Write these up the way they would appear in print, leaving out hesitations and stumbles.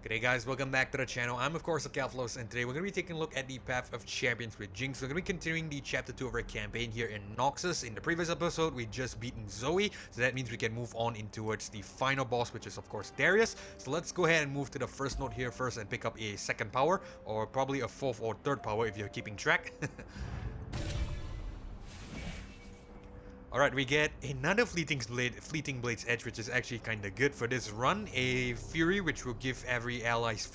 G'day guys, welcome back to the channel. I'm of course Akalflos, and today we're going to be taking a look at the Path of Champions with Jinx. We're going to be continuing the chapter 2 of our campaign here in Noxus. In the previous episode, we just beaten Zoe, so that means we can move on in towards the final boss, which is of course Darius. So let's go ahead and move to the first node here first and pick up a second power, or probably a fourth or third power if you're keeping track. Alright, we get another Fleeting Blade's Edge, which is actually kinda good for this run. A Fury, which will give every ally's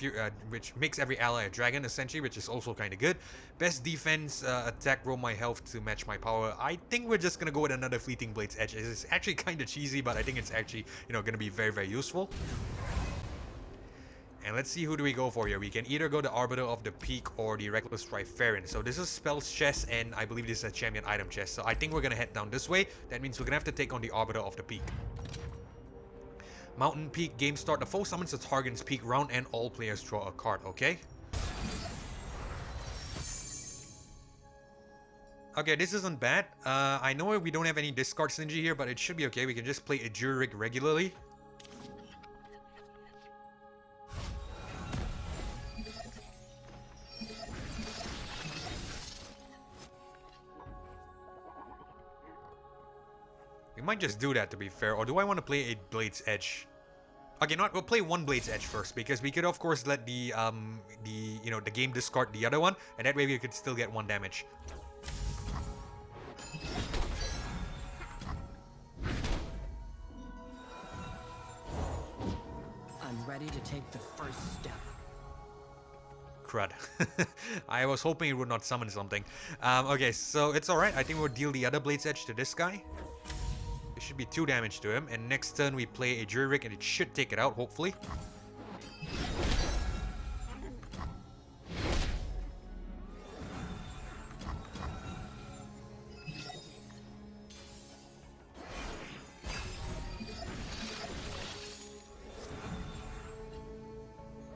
which makes every ally a dragon, essentially, which is also kinda good. Best defense, attack, roll my health to match my power. I think we're just gonna go with another Fleeting Blade's Edge. It's actually kinda cheesy, but I think it's actually, gonna be very, very useful. And let's see, who do we go for here. We can either go the Arbiter of the Peak or the Reckless Trifarian. So this is spells chest, and I believe this is a champion item chest. So I think we're gonna head down this way. That means we're gonna have to take on the Arbiter of the Peak. Mountain Peak, game start. The foe summons the target's peak round and all players draw a card, okay? Okay, this isn't bad. I know we don't have any discard synergy here, but it should be okay. We can just play a Jury Rig regularly. We might just do that, to be fair, or do I want to play a Blade's Edge? Okay, we'll play one Blade's Edge first, because we could of course let the game discard the other one, and that way we could still get one damage. I'm ready to take the first step. Crud. I was hoping it would not summon something. Okay, so it's alright. I think we'll deal the other Blade's Edge to this guy. It should be 2 damage to him, and next turn we play a Jury Rig and it should take it out, hopefully.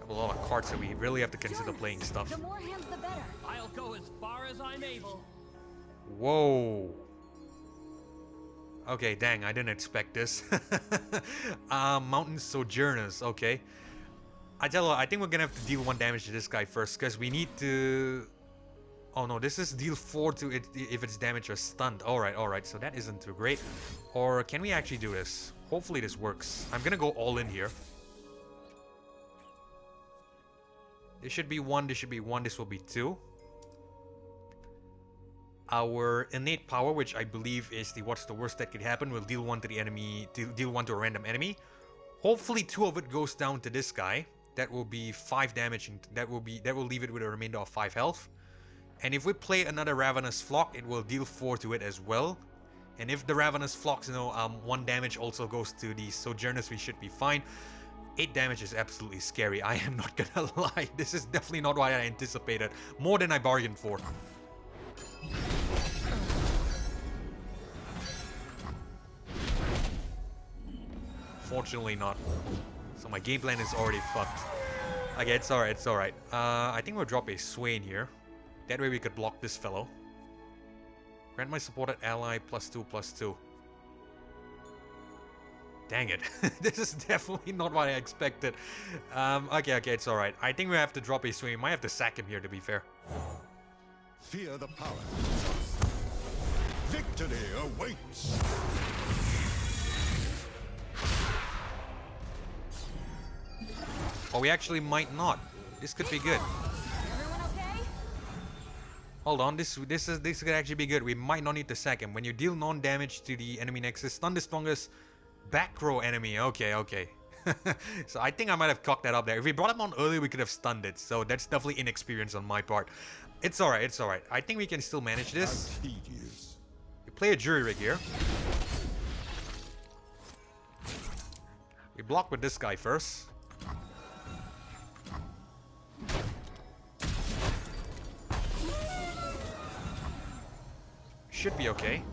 Have a lot of cards that we really have to consider playing stuff. The more hands, the better. I'll go as far as I'm able. Whoa. Okay, dang, I didn't expect this. Mountain Sojourners, okay. I tell you what, I think we're gonna have to deal 1 damage to this guy first, because we need to... Oh no, this is deal 4 to it if it's damaged or stunned. Alright, so that isn't too great. Or can we actually do this? Hopefully this works. I'm gonna go all in here. This should be 1, this should be 1, this will be 2. Our innate power, which I believe is the what's the worst that could happen, will deal 1 to the enemy, deal 1 to a random enemy. Hopefully 2 of it goes down to this guy. That will be 5 damage, and that will leave it with a remainder of 5 health. And if we play another Ravenous Flock, it will deal 4 to it as well. And if the Ravenous Flocks, 1 damage also goes to the Sojourners, we should be fine. 8 damage is absolutely scary. I am not gonna lie. This is definitely not what I anticipated. More than I bargained for. Fortunately not. So my game plan is already fucked. Okay, it's alright. I think we'll drop a Swain here. That way we could block this fellow. Grant my supported ally +2/+2. Dang it. This is definitely not what I expected. Okay, it's alright. I think we have to drop a Swain. We might have to sack him here, to be fair. Fear the power. Victory awaits. Oh, we actually might not. This could be good. Everyone okay? Hold on, this could actually be good. We might not need to sack him. When you deal non-damage to the enemy Nexus, stun the strongest back row enemy. Okay. So I think I might have cocked that up there. If we brought him on early, we could have stunned it. So that's definitely inexperience on my part. It's alright. I think we can still manage this. Arcadia's. We play a Jury Rig here. We block with this guy first. Should be okay.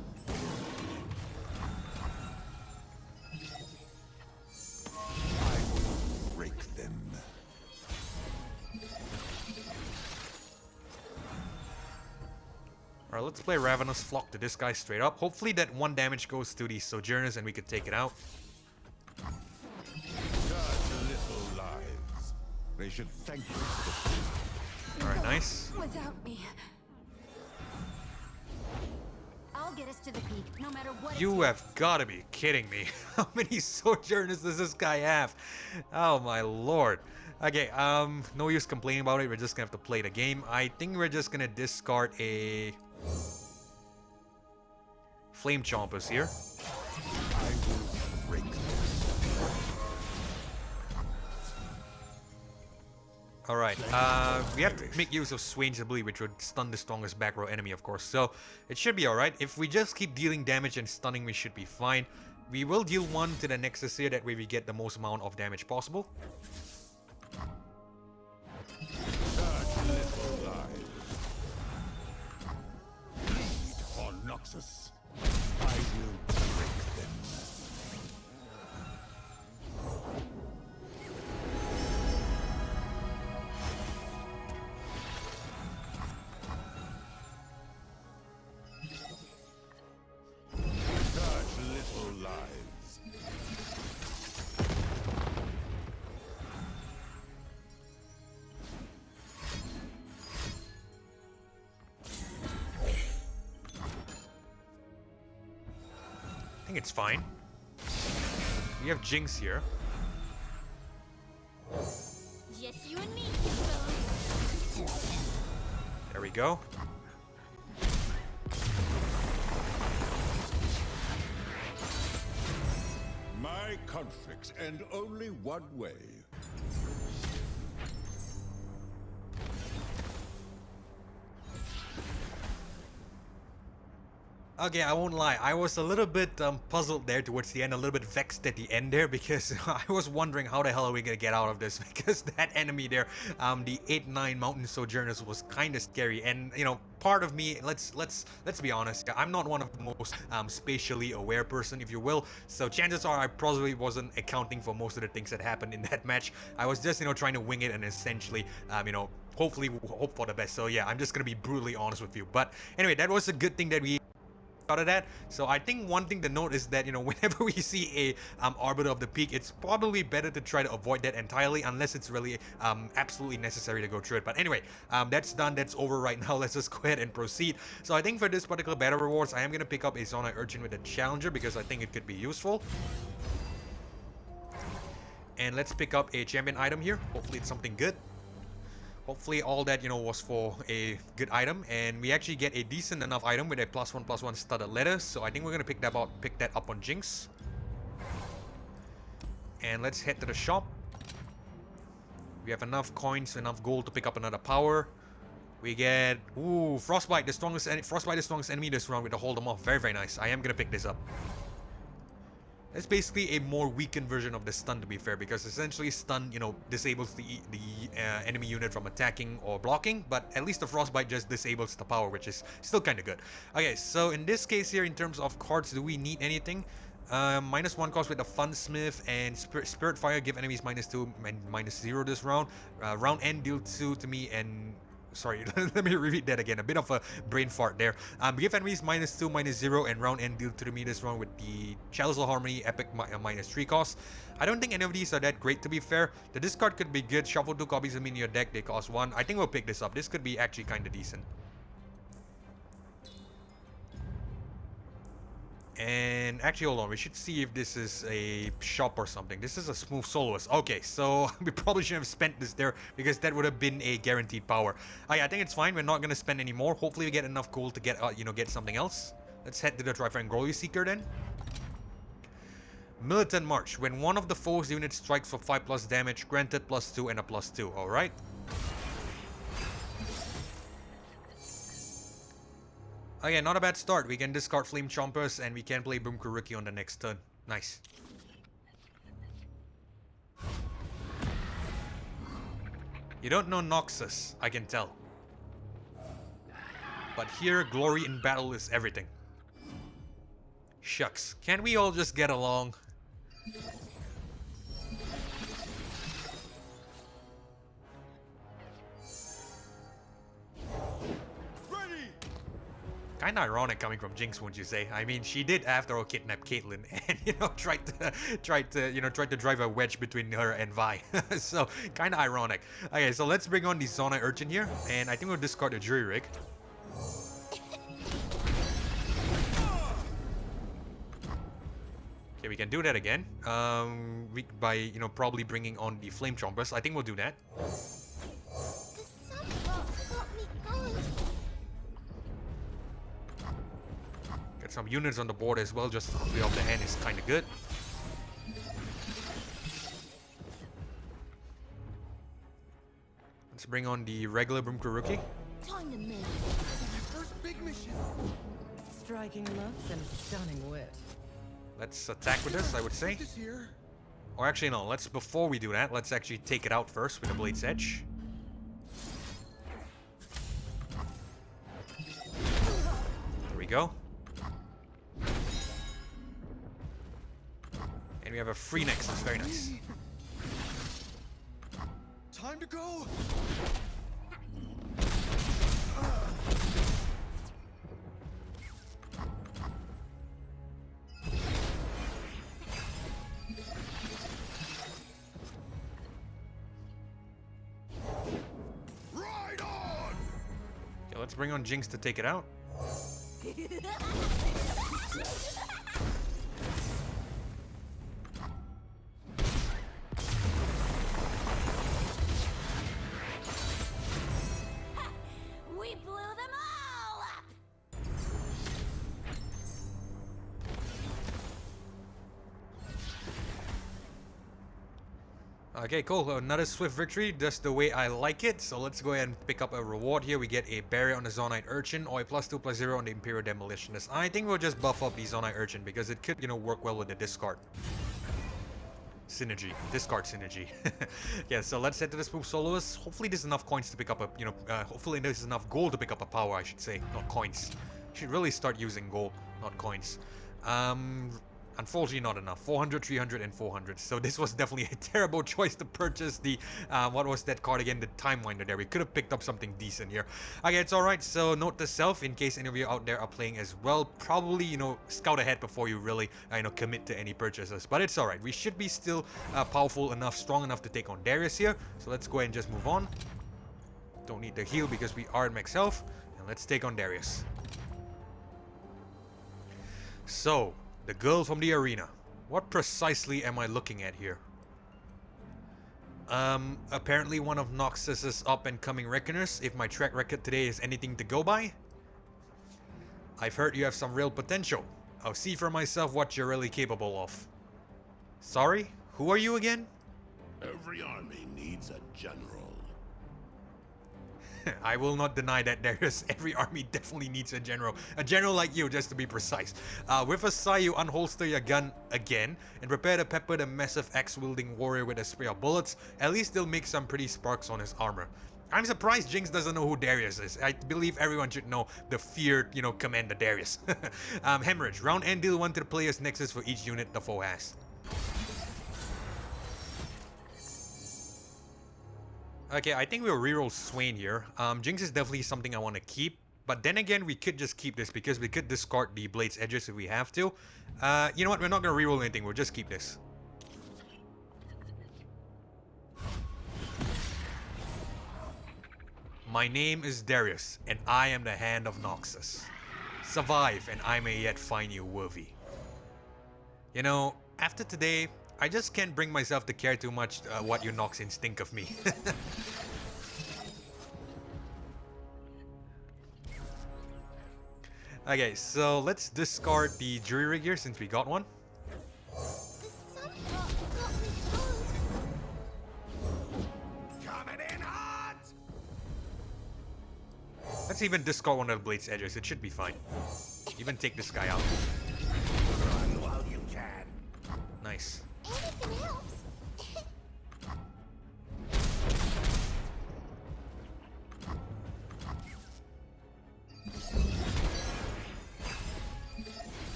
I will break them. Alright, let's play Ravenous Flock to this guy straight up. Hopefully that 1 damage goes to the Sojourners and we could take it out. Such little lives. They should thank you for the Alright, nice. Without me. I'll get us to the peak, no matter what. You have got to be kidding me. How many sojourners does this guy have? Oh my lord. Okay, no use complaining about it. We're just gonna have to play the game. I think we're just gonna discard a Flame Chompers here. I will break them. Alright, we have to make use of Swain's ability, which would stun the strongest back row enemy, of course. So, it should be alright. If we just keep dealing damage and stunning, we should be fine. We will deal 1 to the Nexus here, that way we get the most amount of damage possible. Such little lives. Bleed for Noxus. I will break them. Such little lives. I think it's fine. We have Jinx here. Just you and me. There we go. My conflicts end only one way. Okay, I won't lie. I was a little bit puzzled there towards the end, a little bit vexed at the end there, because I was wondering how the hell are we gonna get out of this, because that enemy there, the 8-9 Mountain Sojourners, was kind of scary. And you know, part of me, let's be honest, I'm not one of the most spatially aware person, if you will. So chances are I probably wasn't accounting for most of the things that happened in that match. I was just, you know, trying to wing it and essentially, you know, hopefully hope for the best. So yeah, I'm just gonna be brutally honest with you. But anyway, that was a good thing that we out of that. So I think one thing to note is that, you know, whenever we see a Arbiter of the Peak, it's probably better to try to avoid that entirely, unless it's really absolutely necessary to go through it. But anyway, that's done, that's over right now. Let's just go ahead and proceed. So I think for this particular battle rewards, I am going to pick up a Zona Urchin with a Challenger, because I think it could be useful. And let's pick up a champion item here. Hopefully it's something good. Hopefully all that, you know, was for a good item, and we actually get a decent enough item with a +1/+1 studded letter. So I think we're gonna pick that up on Jinx. And let's head to the shop. We have enough coins, enough gold to pick up another power. We get Frostbite, the strongest enemy this round with the hold them off. Very, very nice. I am gonna pick this up. It's basically a more weakened version of the stun, to be fair, because essentially stun, you know, disables the enemy unit from attacking or blocking, but at least the Frostbite just disables the power, which is still kind of good. Okay, so in this case here, in terms of cards, do we need anything? -1 cost with the Funsmith and Spirit Fire give enemies -2 and -0 this round. Round end deal 2 to me, and sorry, let me repeat that again. A bit of a brain fart there. Give enemies -2, -0, and round end deal 2 to me this round with the Chalice of Harmony Epic -3 cost. I don't think any of these are that great, to be fair. The discard could be good. Shuffle 2 copies of them in your deck. They cost 1. I think we'll pick this up. This could be actually kind of decent. And actually, hold on. We should see if this is a shop or something. This is a smooth soloist. Okay, so we probably shouldn't have spent this there, because that would have been a guaranteed power. I think it's fine. We're not going to spend any more. Hopefully we get enough gold to get, you know, get something else. Let's head to the Trifangolius Seeker then. Militant March. When one of the foe's units strikes for 5+ damage, granted +2 and a +2. Alright. Okay, not a bad start. We can discard Flame Chompers and we can play Boom Kuruki on the next turn. Nice. You don't know Noxus, I can tell. But here, glory in battle is everything. Shucks, can't we all just get along? Kinda ironic coming from Jinx, wouldn't you say? I mean, she did after all kidnap Caitlyn and tried to drive a wedge between her and Vi. So kinda ironic. Okay, so let's bring on the Zonai Urchin here, and I think we'll discard the Jury Rig. Okay, we can do that again. By probably bringing on the Flame Chompers. I think we'll do that. Get some units on the board as well, just to clear off the hand is kind of good. Let's bring on the regular Boom Kuruki. Time to move. First big mission. Striking looks and stunning wit. Let's attack with this, I would say. This here. Or actually, no. Before we do that, let's actually take it out first with the Blade's Edge. There we go. And we have a free Nexus. Very nice. Time to go. Right on. Okay, let's bring on Jinx to take it out. We blew them all up. Okay, cool. Another swift victory, just the way I like it. So let's go ahead and pick up a reward here. We get a barrier on the Zonite Urchin, or a +2/+0 on the Imperial Demolitionist. I think we'll just buff up the Zonite Urchin because it could, work well with the discard. Synergy. Discard synergy. Yeah, so let's head to this Spook Soloist. Hopefully there's enough coins to pick up a, hopefully there's enough gold to pick up a power, I should say. Not coins. Should really start using gold, not coins. Unfortunately not enough. 400, 300, and 400. So this was definitely a terrible choice to purchase the, what was that card again? The Time Winder there. We could have picked up something decent here. Okay, it's alright. So note to self, in case any of you out there are playing as well, probably, scout ahead before you really, commit to any purchases. But it's alright. We should be still powerful enough, strong enough to take on Darius here. So let's go ahead and just move on. Don't need the heal because we are at max health. And let's take on Darius. So, the girl from the arena. What precisely am I looking at here? Apparently one of Noxus's up-and-coming reckoners, if my track record today is anything to go by. I've heard you have some real potential. I'll see for myself what you're really capable of. Sorry? Who are you again? Every army needs a general. I will not deny that every army definitely needs a general. A general like you, just to be precise. With a sigh, you unholster your gun again and prepare to pepper the massive axe-wielding warrior with a spray of bullets. At least they'll make some pretty sparks on his armor. I'm surprised Jinx doesn't know who Darius is. I believe everyone should know the feared, Commander Darius. Hemorrhage. Round end, deal 1 to the player's Nexus for each unit the foe has. Okay, I think we'll reroll Swain here. Jinx is definitely something I want to keep. But then again, we could just keep this because we could discard the Blade's Edges if we have to. You know what? We're not going to reroll anything. We'll just keep this. My name is Darius, and I am the Hand of Noxus. Survive, and I may yet find you worthy. After today, I just can't bring myself to care too much what you Noxians think of me. Okay, so let's discard the Jury Rig here since we got one. Coming in hot. Let's even discard one of the Blade's Edges. It should be fine. Even take this guy out. Run while you can. Nice. Anything helps.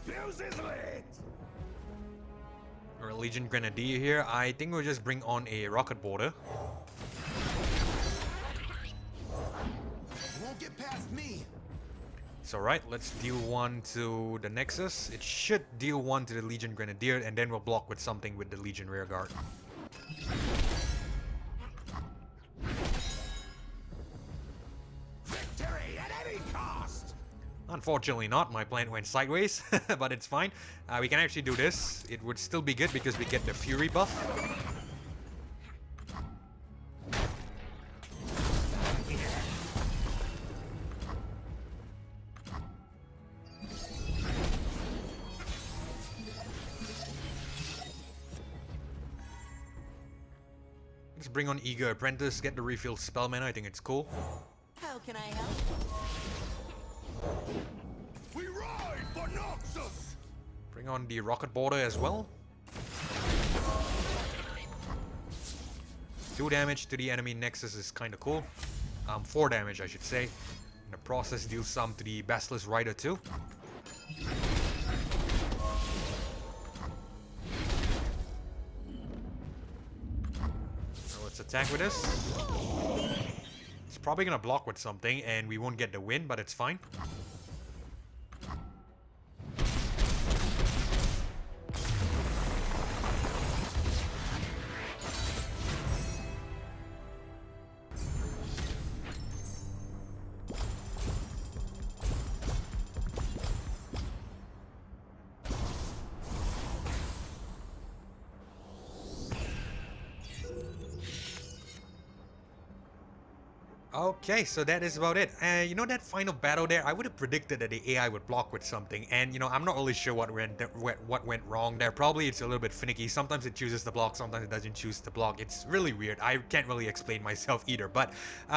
Fuse is lit. Or a Legion Grenadier here. I think we'll just bring on a Rocket Boarder. It's alright, let's deal 1 to the Nexus. It should deal 1 to the Legion Grenadier, and then we'll block with something with the Legion Rearguard. Victory at any cost! Unfortunately not, my plan went sideways, but it's fine. We can actually do this. It would still be good because we get the Fury buff. Let's bring on Eager Apprentice, get the refill spell mana. I think it's cool. How can I help? We ride for Noxus! Bring on the Rocket Border as well. 2 damage to the enemy Nexus is kind of cool. 4 damage, I should say. In the process, deal some to the Basilisk Rider too. So let's attack with this. It's probably gonna block with something, and we won't get the win, but it's fine. Okay, so that is about it. You know, that final battle there, I would have predicted that the AI would block with something, and you know, I'm not really sure what went wrong there. Probably it's a little bit finicky. Sometimes it chooses to block, sometimes it doesn't choose to block. It's really weird. I can't really explain myself either. But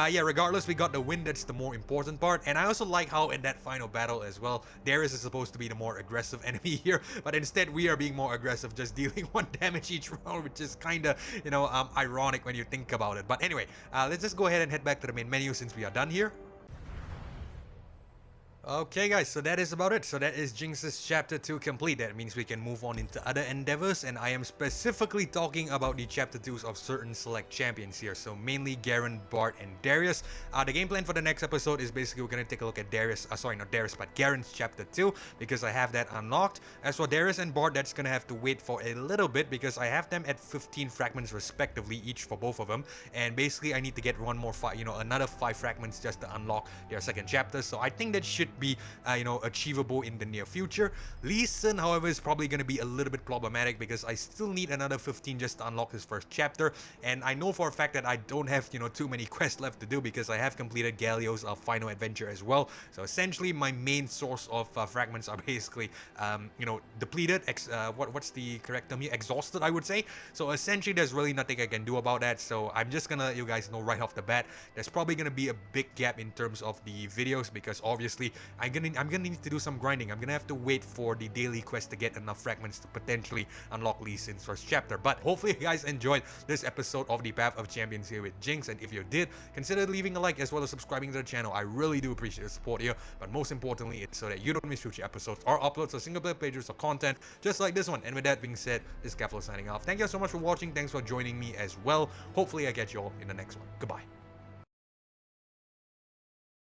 yeah, regardless, we got the win. That's the more important part. And I also like how in that final battle as well, Darius is supposed to be the more aggressive enemy here, but instead we are being more aggressive, just dealing 1 damage each round, which is kind of, you know, ironic when you think about it. But anyway, let's just go ahead and head back to the main menu since we are done here. Okay guys, so that is about it. So that is Jinx's Chapter 2 complete. That means we can move on into other endeavors, and I am specifically talking about the Chapter 2s of certain select champions here. So mainly Garen, Bard, and Darius. The game plan for the next episode is basically we're going to take a look at Darius, sorry not Darius, but Garen's Chapter 2, because I have that unlocked. As for Darius and Bard, that's going to have to wait for a little bit because I have them at 15 fragments respectively, each for both of them. And basically I need to get another 5 fragments just to unlock their second chapter. So I think that should be achievable in the near future. Lee Sin, however, is probably going to be a little bit problematic because I still need another 15 just to unlock his first chapter, and I know for a fact that I don't have too many quests left to do because I have completed Galio's final adventure as well. So essentially my main source of fragments are basically depleted, what's the correct term here, exhausted, I would say. So essentially there's really nothing I can do about that. So I'm just gonna let you guys know right off the bat, there's probably gonna be a big gap in terms of the videos because obviously I'm gonna need to do some grinding. I'm gonna have to wait for the daily quest to get enough fragments to potentially unlock Lee Sin's first chapter. But hopefully you guys enjoyed this episode of the Path of Champions here with Jinx, and if you did, consider leaving a like as well as subscribing to the channel. I really do appreciate the support here, but most importantly, it's so that you don't miss future episodes or uploads of single player playthroughs of content just like this one. And with that being said, this is Kefla signing off. Thank you so much for watching. Thanks for joining me as well. Hopefully I catch you all in the next one. Goodbye.